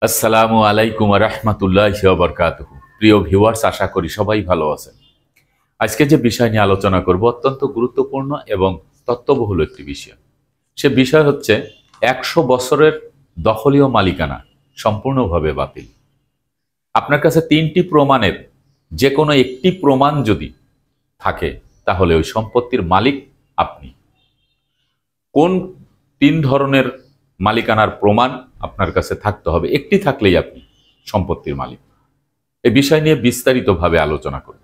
আসসালামু আলাইকুম রহমতুল্লাহি ওয়া বারাকাতুহু। প্রিয় ভিউয়ার্স, আশা করি সবাই ভালো আছেন। আজকে যে বিষয় নিয়ে আলোচনা করব অত্যন্ত গুরুত্বপূর্ণ এবং তথ্যবহুল একটি বিষয়। সে বিষয় হচ্ছে ১০০ বছরের দখলীয় মালিকানা সম্পূর্ণভাবে বাতিল। আপনার কাছে ৩টি প্রমাণের যে কোনো একটি প্রমাণ যদি থাকে তাহলে ওই সম্পত্তির মালিক আপনি। কোন ৩ ধরনের মালিকানার প্রমাণ আপনার কাছে থাকতে হবে? একটি থাকলেই আপনি সম্পত্তির মালিক। এই বিষয় নিয়ে বিস্তারিতভাবে আলোচনা করব।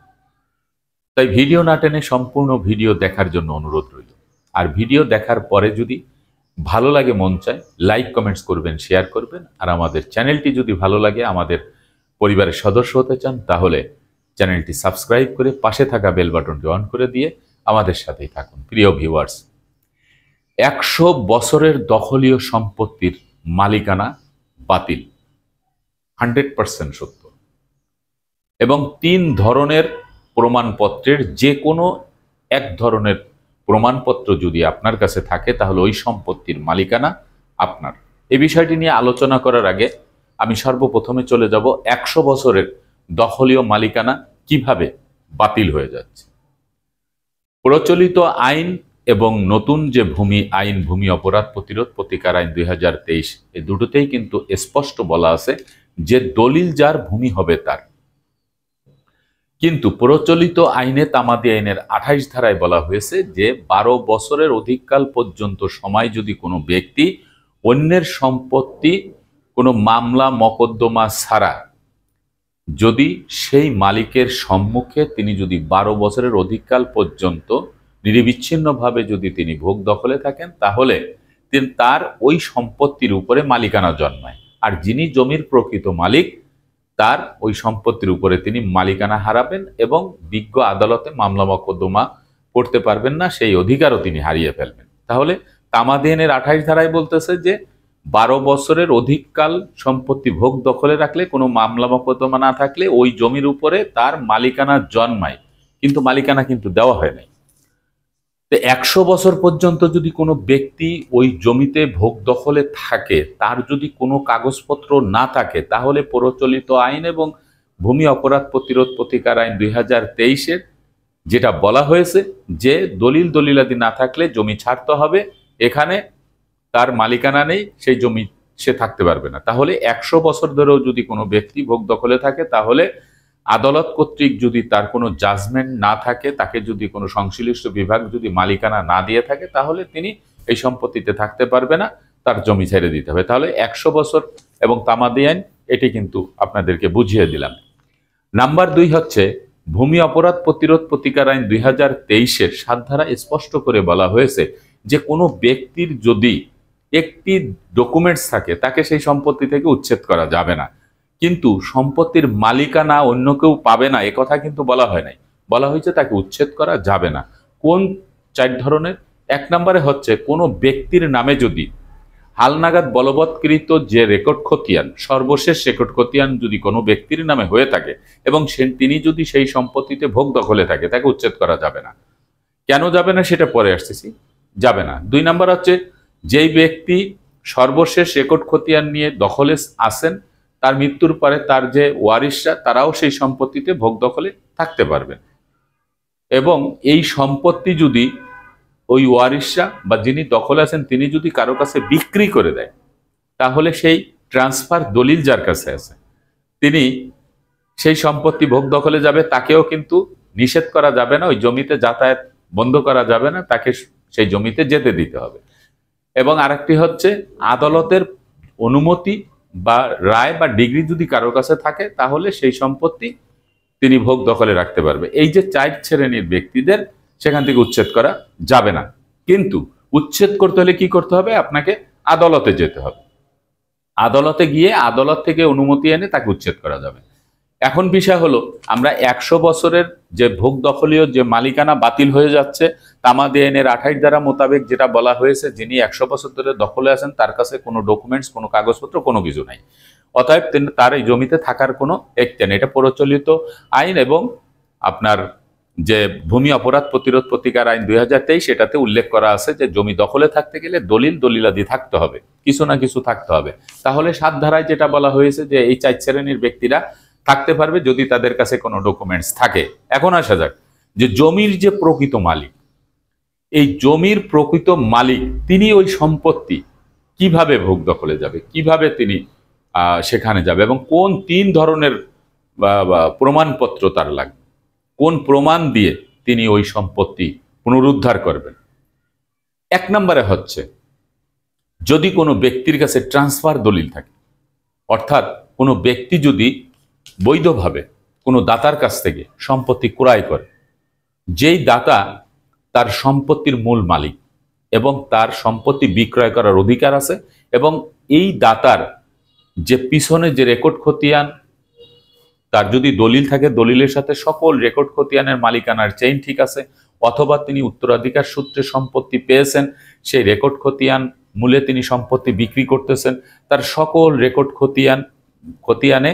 তাই ভিডিও না টেনে সম্পূর্ণ ভিডিও দেখার জন্য অনুরোধ রইল। আর ভিডিও দেখার পরে যদি ভালো লাগে, মন চায়, লাইক কমেন্টস করবেন, শেয়ার করবেন। আর আমাদের চ্যানেলটি যদি ভালো লাগে, আমাদের পরিবারের সদস্য হতে চান, তাহলে চ্যানেলটি সাবস্ক্রাইব করে পাশে থাকা বেল বাটনটি অন করে দিয়ে আমাদের সাথেই থাকুন। প্রিয় ভিউয়ার্স, ১০০ বছরের দখলীয় সম্পত্তির মালিকানা বাতিল 100% সত্য, এবং ৩ ধরনের প্রমাণপত্রের যে কোনো এক ধরনের প্রমাণপত্র যদি আপনার কাছে থাকে তাহলে ওই সম্পত্তির মালিকানা আপনার। এই বিষয়টি নিয়ে আলোচনা করার আগে আমি সর্বপ্রথমে চলে যাব ১০০ বছরের দখলীয় মালিকানা কিভাবে বাতিল হয়ে যাচ্ছে। প্রচলিত আইন এবং নতুন যে ভূমি আইন, ভূমি অপরাধ প্রতিরোধ প্রতিকার আইন ২০২৩, এই দুটোতেই কিন্তু স্পষ্ট বলা আছে যে দলিল যার ভূমি হবে তার। কিন্তু প্রচলিত আইনে, তামাদি আইনের ২৮ ধারায় বলা হয়েছে যে ১২ বছরের অধিককাল পর্যন্ত সময় যদি কোনো ব্যক্তি অন্যের সম্পত্তি কোনো মামলা মকদ্দমা ছাড়া যদি সেই মালিকের সম্মুখে তিনি যদি ১২ বছরের অধিককাল পর্যন্ত নিরবিচ্ছিন্নভাবে যদি তিনি ভোগ দখলে থাকেন, তাহলে তিনি তার ওই সম্পত্তির উপরে মালিকানা জন্মায়। আর যিনি জমির প্রকৃত মালিক, তার ওই সম্পত্তির উপরে তিনি মালিকানা হারাবেন এবং বিজ্ঞ আদালতে মামলা মকদ্দমা করতে পারবেন না, সেই অধিকারও তিনি হারিয়ে ফেলবেন। তাহলে তামাদি আইনের ২৮ ধারায় বলতেছে যে ১২ বছরের অধিককাল সম্পত্তি ভোগ দখলে রাখলে, কোনো মামলা মকদ্দমা না থাকলে ওই জমির উপরে তার মালিকানা জন্মায়, কিন্তু মালিকানা কিন্তু দেওয়া হয় নাই। তো ১০০ বছর পর্যন্ত যদি কোনো ব্যক্তি ওই জমিতে ভোগ দখলে থাকে, তার যদি কোনো কাগজপত্র না থাকে, তাহলে প্রচলিত আইন এবং ভূমি অপরাধ প্রতিরোধ প্রতিকার আইন ২০২৩-এর যেটা বলা হয়েছে যে দলিলাদি না থাকলে জমি ছাড়তে হবে, এখানে তার মালিকানা নেই, সেই জমি সে থাকতে পারবে না। তাহলে ১০০ বছর ধরেও যদি কোনো ব্যক্তি ভোগ দখলে থাকে, তাহলে আদালত কর্তৃক যদি তার কোনো জাজমেন্ট না থাকে, তাকে যদি কোনো সংশ্লিষ্ট বিভাগ যদি মালিকানা না দিয়ে থাকে, তাহলে তিনি এই সম্পত্তিতে থাকতে পারবে না, তার জমি ছেড়ে দিতে হবে। তাহলে ১০০ বছর এবং তামাদি আইন, এটি কিন্তু আপনাদেরকে বুঝিয়ে দিলাম। নাম্বার ২ হচ্ছে ভূমি অপরাধ প্রতিরোধ প্রতিকার আইন ২০২৩-এর ৭ ধারা স্পষ্ট করে বলা হয়েছে যে কোনো ব্যক্তির যদি একটি ডকুমেন্টস থাকে, তাকে সেই সম্পত্তি থেকে উচ্ছেদ করা যাবে না। কিন্তু সম্পত্তির মালিকানা অন্য কেউ পাবে না, একথা কিন্তু বলা হয় নাই। বলা হয়েছে তাকে উচ্ছেদ করা যাবে না। কোন ৪ ধরনের? ১ নম্বরে হচ্ছে কোনো ব্যক্তির নামে যদি হালনাগাদ বলবৎকৃত যে রেকর্ড খতিয়ান, সর্বশেষ রেকর্ড খতিয়ান যদি কোনো ব্যক্তির নামে হয়ে থাকে এবং তিনি যদি সেই সম্পত্তিতে ভোগ দখলে থাকে, তাকে উচ্ছেদ করা যাবে না। কেন যাবে না সেটা পরে আসতেছি, যাবে না। ২ নম্বর হচ্ছে যেই ব্যক্তি সর্বশেষ রেকর্ড খতিয়ান নিয়ে দখলে আসেন, তার মৃত্যুর পরে তার যে ওয়ারিশরা, তারাও সেই সম্পত্তিতে ভোগ দখলে থাকতে পারবেন। এবং এই সম্পত্তি যদি ওই ওয়ারিশরা বা যিনি দখলে আছেন তিনি যদি কারো কাছে বিক্রি করে দেয়, তাহলে সেই ট্রান্সফার দলিল যার কাছে আছে, তিনি সেই সম্পত্তি ভোগ দখলে যাবে, তাকেও কিন্তু নিষেধ করা যাবে না, ওই জমিতে যাতায়াত বন্ধ করা যাবে না, তাকে সেই জমিতে যেতে দিতে হবে। এবং আরেকটি হচ্ছে আদালতের অনুমতি বা রায় বা ডিগ্রি যদি কারোর কাছে থাকে, তাহলে সেই সম্পত্তি তিনি ভোগ দখলে রাখতে পারবে। এই যে ৪ শ্রেণীর ব্যক্তিদের সেখান থেকে উচ্ছেদ করা যাবে না। কিন্তু উচ্ছেদ করতে হলে কি করতে হবে? আপনাকে আদালতে যেতে হবে। আদালতে গিয়ে আদালত থেকে অনুমতি এনে তাকে উচ্ছেদ করা যাবে। এখন বিষয় হলো, আমরা ১০০ বছরের যে ভোগ দখলীয় যে মালিকানা বাতিল হয়ে যাচ্ছে, তামাদি আইনের ২৮ ধারা মোতাবেক যেটা বলা হয়েছে, যিনি ১০০ বছর ধরে দখলে আছেন তার কাছে কোনো ডকুমেন্টস, কোনো কাগজপত্র, কোনো কিছু নাই, অতএব তার এই জমিতে থাকার কোনো এখতিয়ার নেই। এটা প্রচলিত আইন এবং আপনার যে ভূমি অপরাধ প্রতিরোধ প্রতিকার আইন 2023 এটাতে উল্লেখ করা আছে যে জমি দখলে থাকতে গেলে দলিলাদি থাকতে হবে, কিছু না কিছু থাকতে হবে। তাহলে 7 ধারায় যেটা বলা হয়েছে যে এই 4 শ্রেণীর ব্যক্তিরা থাকতে পারবে যদি তাদের কাছে কোনো ডকুমেন্টস থাকে। এখন আসা যাক যে জমির যে প্রকৃত মালিক, এই জমির প্রকৃত মালিক তিনি ওই সম্পত্তি কিভাবে ভোগ দখলে যাবে, কিভাবে তিনি সেখানে যাবে এবং কোন 3 ধরনের প্রমাণপত্র তার লাগবে, কোন প্রমাণ দিয়ে তিনি ওই সম্পত্তি পুনরুদ্ধার করবেন। 1 নম্বরে হচ্ছে যদি কোনো ব্যক্তির কাছে ট্রান্সফার দলিল থাকে, অর্থাৎ কোনো ব্যক্তি যদি বৈধভাবে কোনো দাতার কাছ থেকে সম্পত্তি ক্রয় করে, যেই দাতা তার সম্পত্তির মূল মালিক এবং তার সম্পত্তি বিক্রয় করার অধিকার আছে, এবং এই দাতার যে পিছনে যে রেকর্ড খতিয়ান, তার যদি দলিল থাকে দলিলের সাথে সকল রেকর্ড খতিয়ানের মালিকানার চেইন ঠিক আছে, অথবা তিনি উত্তরাধিকার সূত্রে সম্পত্তি পেয়েছেন, সেই রেকর্ড মূলে তিনি সম্পত্তি বিক্রি করতেছেন, তার সকল রেকর্ড খতিয়ানে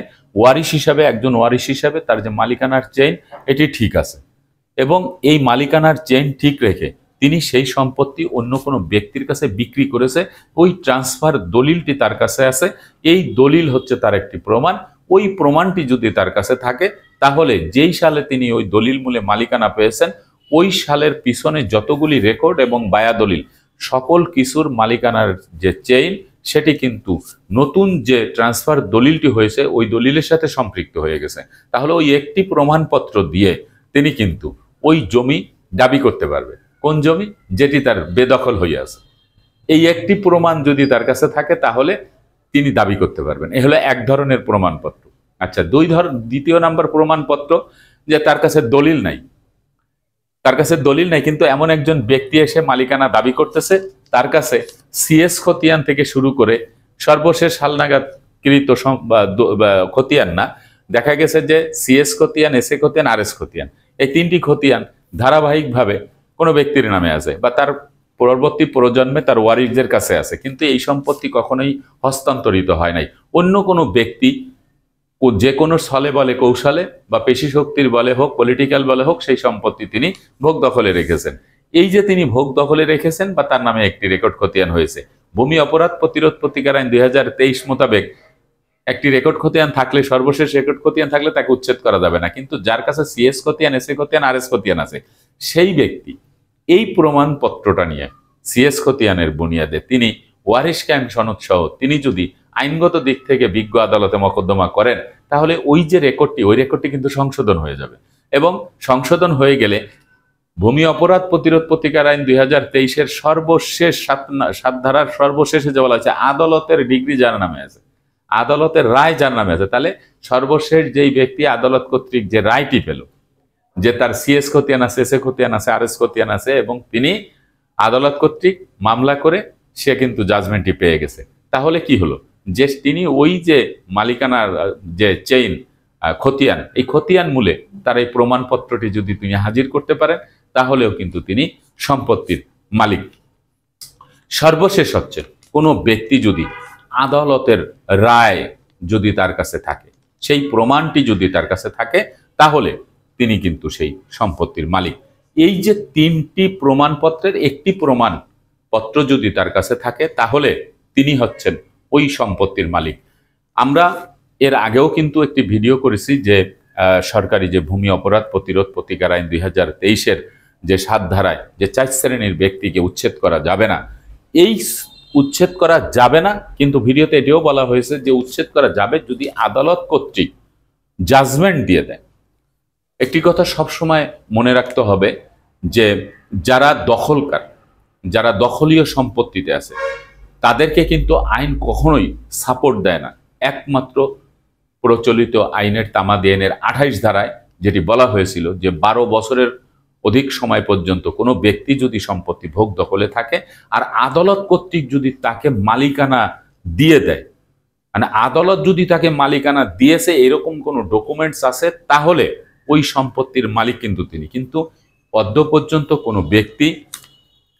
একজন ওয়ারিশ হিসাবে তার যে মালিকানার চেইন এটি ঠিক আছে, এবং এই মালিকানার চেইন ঠিক রেখে তিনি সেই সম্পত্তি অন্য কোনো ব্যক্তির কাছে বিক্রি করেছে, ওই ট্রান্সফার দলিলটি তার কাছে আছে। এই দলিল হচ্ছে তার একটি প্রমাণ। ওই প্রমাণটি যদি তার কাছে থাকে তাহলে যেই সালে তিনি ওই দলিল মূলে মালিকানা পেয়েছেন ওই সালের পিছনে যতগুলি রেকর্ড এবং বায়া দলিল সকল কিছুর মালিকানার যে চেইন সেটি কিন্তু নতুন যে ট্রান্সফার দলিলটি হয়েছে ওই দলিলের সাথে সম্পৃক্ত হয়ে গেছে। তাহলে ওই একটি প্রমাণপত্র দিয়ে তিনি কিন্তু ওই জমি দাবি করতে পারবে। কোন জমি? যেটি তার বেদখল হয়ে আছে। এই একটি প্রমাণ যদি তার কাছে থাকে তাহলে তিনি দাবি করতে পারবেন। এ হলো 1 ধরনের প্রমাণপত্র। আচ্ছা, 2 নম্বর প্রমাণপত্র যে তার কাছে দলিল নাই, কিন্তু এমন একজন ব্যক্তি এসে মালিকানা দাবি করতেছে, তার কাছে সিএস খতিয়ান থেকে শুরু করে সর্বশেষ হালনাগাদ কৃত খতিয়ান না, দেখা গেছে যে সিএস খতিয়ান, এসএ খতিয়ান, আরএস খতিয়ান, এই 3টি খতিয়ান ধারাবাহিকভাবে কোনো ব্যক্তির নামে আছে বা তার পরবর্তী প্রজন্মে তার ওয়ারিশদের কাছে আছে, কিন্তু এই সম্পত্তি কখনোই হস্তান্তরিত হয় নাই। অন্য কোনো ব্যক্তি যে কোনো ছলে বলে কৌশলে বা পেশি শক্তির বলে হোক, পলিটিক্যাল বলে হোক, সেই সম্পত্তি তিনি ভোগ দখলে রেখেছেন। এই যে তিনি ভোগ দখলে রেখেছেন বা তার নামে একটি রেকর্ড খতিয়ান হয়েছে, ভূমি অপরাধ প্রতিরোধ প্রতিকার আইন 2023 মোতাবেক একটি রেকর্ড খতিয়ান থাকলে, সর্বশেষ রেকর্ড খতিয়ান থাকলে তাকে উচ্ছেদ করা যাবে না, কিন্তু যার কাছে সিএস খতিয়ান, এসএ খতিয়ান, আরএস খতিয়ান আছে সেই ব্যক্তি এই প্রমাণপত্রটা নিয়ে সিএস খতিয়ানের বুনিয়াদে তিনি ওয়ারিশ কায়েম সনদ সহ তিনি যদি আইনগত দিক থেকে বিজ্ঞ আদালতে মোকদ্দমা করেন তাহলে ওই যে রেকর্ডটি কিন্তু সংশোধন হয়ে যাবে, এবং সংশোধন হয়ে গেলে ভূমি অপরাধ প্রতিরোধ প্রতিকার আইন 2023-এর সর্বশেষ 7 ধারার সর্বশেষে যে বলা হয়েছে আদালতের ডিগ্রি যার নামে আছে, আদালতের রায় যার নামে আছে, তাহলে সর্বশেষ যেই ব্যক্তি আদালত কর্তৃক যে রায়টি পেল যে তার সিএস খতিয়ান আছে, এসএ খতিয়ান আছে, আরএস খতিয়ান আছে, এবং তিনি আদালত কর্তৃক মামলা করে সে কিন্তু জাজমেন্টটি পেয়ে গেছে, তাহলে কি হলো যে তিনি ওই যে মালিকানার যে চেইন খতিয়ান, এই খতিয়ান মূলে তার এই প্রমাণপত্রটি যদি তিনি হাজির করতে পারেন তাহলেও কিন্তু তিনি সম্পত্তির মালিক। সর্বশেষ হচ্ছে কোনো ব্যক্তি যদি আদালতের রায় যদি তার কাছে থাকে, সেই প্রমাণটি যদি তার কাছে থাকে তাহলে তিনি কিন্তু সেই সম্পত্তির মালিক। এই যে 3টি প্রমাণপত্রের একটি প্রমাণপত্র যদি তার কাছে থাকে তাহলে তিনি হচ্ছেন ওই সম্পত্তির মালিক। আমরা এর আগেও কিন্তু একটি ভিডিও করেছি যে সরকারি যে ভূমি অপরাধ প্রতিরোধ প্রতিকার আইন 2023-এর যে 7 ধারায় যে 4 শ্রেণীর ব্যক্তিকে উচ্ছেদ করা যাবে না, এই উচ্ছেদ করা যাবে না, কিন্তু ভিডিওতে এটিও বলা হয়েছে যে উচ্ছেদ করা যাবে যদি আদালত কর্তৃক জাজমেন্ট দিয়ে দেয়। একটি কথা সবসময় মনে রাখতে হবে যে যারা দখলকার, যারা দখলীয় সম্পত্তিতে আছে তাদেরকে কিন্তু আইন কখনোই সাপোর্ট দেয় না। একমাত্র প্রচলিত আইনের তামাদি আইনের 28 ধারায় যেটি বলা হয়েছিল যে 12 বছরের অধিক সময় পর্যন্ত কোনো ব্যক্তি যদি সম্পত্তি ভোগ দখলে থাকে আর আদালত কর্তৃক যদি তাকে মালিকানা দিয়ে দেয়, মানে আদালত যদি তাকে মালিকানা দিয়েছে এরকম কোনো ডকুমেন্টস আছে তাহলে ওই সম্পত্তির মালিক কিন্তু তিনি। কিন্তু অদ্য পর্যন্ত কোনো ব্যক্তি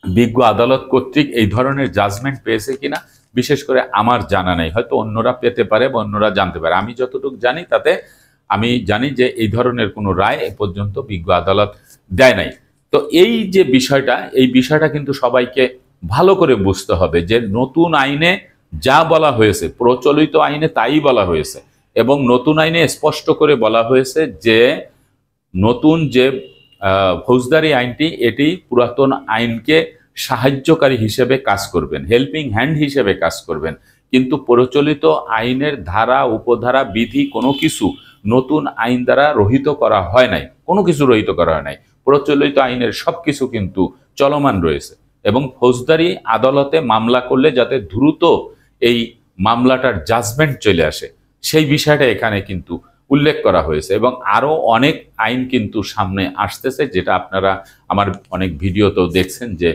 বিজ্ঞ আদালত কর্তৃক এই ধরনের জাজমেন্ট পেয়েছে কিনা বিশেষ করে আমার জানা নেই, হয়তো অন্যরা পেতে পারে বা অন্যরা জানতে পারে। আমি যতটুকু জানি তাতে আমি জানি যে এই ধরনের কোনো রায় এ পর্যন্ত বিজ্ঞ আদালত দেয় নাই। তো এই যে বিষয়টা, এই বিষয়টা কিন্তু সবাইকে ভালো করে বুঝতে হবে যে নতুন আইনে যা বলা হয়েছে, প্রচলিত আইনে তাই বলা হয়েছে, এবং নতুন আইনে স্পষ্ট করে বলা হয়েছে যে নতুন যে ফৌজদারি আইনটি, এটি পুরাতন আইনকে সাহায্যকারী হিসেবে কাজ করবেন, হেল্পিং হ্যান্ড হিসেবে কাজ করবেন। কিন্তু প্রচলিত আইনের ধারা, উপধারা, বিধি কোনো কিছু নতুন আইন দ্বারা রহিত করা হয় নাই, কোনো কিছু রহিত করা হয় নাই। প্রচলিত আইনের সবকিছু কিন্তু চলমান রয়েছে, এবং ফৌজদারি আদালতে মামলা করলে যাতে দ্রুত এই মামলাটার জাজমেন্ট চলে আসে, সেই বিষয়টা এখানে কিন্তু উল্লেখ করা হয়েছে। এবং আরো অনেক আইন কিন্তু সামনে আসতেছে, যেটা আপনারা আমার অনেক ভিডিওতেও দেখছেন যে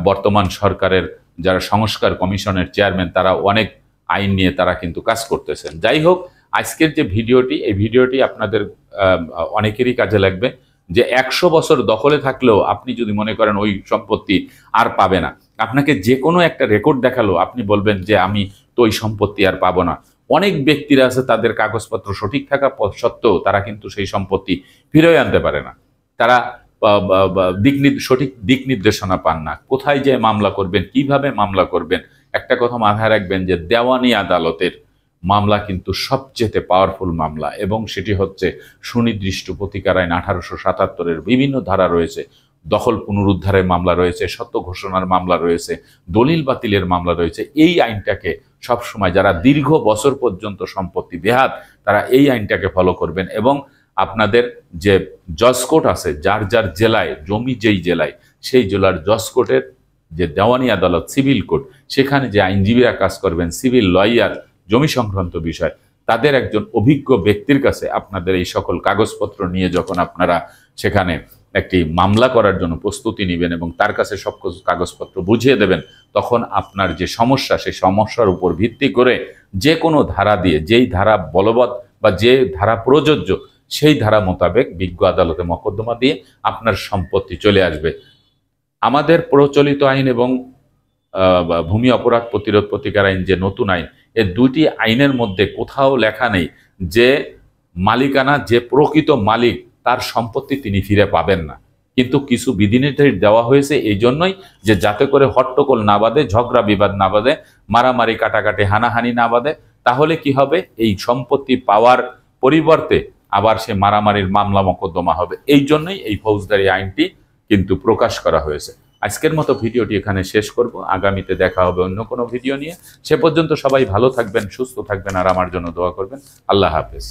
বর্তমান সরকারের যারা সংস্কার কমিশনের চেয়ারম্যান, তারা অনেক আইন নিয়ে তারা কিন্তু কাজ করতেছেন। যাই হোক, আজকের যে ভিডিওটি, এই ভিডিওটি আপনাদের অনেকেরই কাজে লাগবে। যে 100 বছর দখলে থাকলেও আপনি যদি মনে করেন ওই সম্পত্তি আর পাবে না, আপনাকে যে কোনো একটা রেকর্ড দেখালো, আপনি বলবেন যে আমি তো ওই সম্পত্তি আর পাবো না। অনেক ব্যক্তিরা আছে, তাদের কাগজপত্র সঠিক থাকা সত্ত্বেও তারা কিন্তু সেই সম্পত্তি ফিরিয়ে আনতে পারে না। তারা সঠিক দিক নির্দেশনা পান না, কোথায় যে মামলা করবেন, কিভাবে মামলা করবেন। একটা কথা মাথায় রাখবেন যে দেওয়ানি আদালতের মামলা কিন্তু সবচেয়ে পাওয়ারফুল মামলা, এবং সেটি হচ্ছে সুনির্দিষ্ট প্রতিকার আইন 1877-এর বিভিন্ন ধারা রয়েছে। দখল পুনরুদ্ধারের মামলা রয়েছে, সত্য ঘোষণার মামলা রয়েছে, দলিল বাতিলের মামলা রয়েছে। এই আইনটাকে সবসময় যারা দীর্ঘ বছর পর্যন্ত সম্পত্তি বেহাত, তারা এই আইনটাকে ফলো করবেন। এবং আপনাদের যে জজ কোর্ট আছে, যার যার জেলায় জমি, যেই জেলায়, সেই জেলার জজ কোর্টের যে দেওয়ানি আদালত, সিভিল কোর্ট, সেখানে যে আইনজীবীরা কাজ করবেন, সিভিল লয়ার, জমি সংক্রান্ত বিষয়, তাদের একজন অভিজ্ঞ ব্যক্তির কাছে আপনাদের এই সকল কাগজপত্র নিয়ে যখন আপনারা সেখানে একটি মামলা করার জন্য প্রস্তুতি নেবেন এবং তার কাছে সব কাগজপত্র বুঝিয়ে দেবেন, তখন আপনার যে সমস্যা, সেই সমস্যার উপর ভিত্তি করে যে কোনো ধারা দিয়ে, যেই ধারা বলবৎ বা যে ধারা প্রযোজ্য, সেই ধারা মোতাবেক বিজ্ঞ আদালতে মকদ্দমা দিয়ে আপনার সম্পত্তি চলে আসবে। আমাদের প্রচলিত আইন এবং ভূমি অপরাধ প্রতিরোধ প্রতিকার আইন, যে নতুন আইন, এই দুটি আইনের মধ্যে কোথাও লেখা নেই যে মালিকানা, যে প্রকৃত মালিক, তার সম্পত্তি তিনি ফিরে পাবেন না। কিন্তু কিছু বিধিনির্দেশ দেওয়া হয়েছে এই জন্যই যে যাতে করে হট্টগোল না বাঁধে, ঝগড়া বিবাদ না বাঁধে, মারামারি কাটাকাটি হানাহানি না বাঁধে। তাহলে কি হবে, এই সম্পত্তি পাওয়ার পরিবর্তে আবার সে মারামারির মামলা মকদ্দমা হবে। এই জন্যই এই ফৌজদারি আইনটি কিন্তু প্রকাশ করা হয়েছে। আজকের মতো ভিডিওটি এখানে শেষ করব, আগামীতে দেখা হবে অন্য কোনো ভিডিও নিয়ে। সে পর্যন্ত সবাই ভালো থাকবেন, সুস্থ থাকবেন, আর আমার জন্য দোয়া করবেন। আল্লাহ হাফেজ।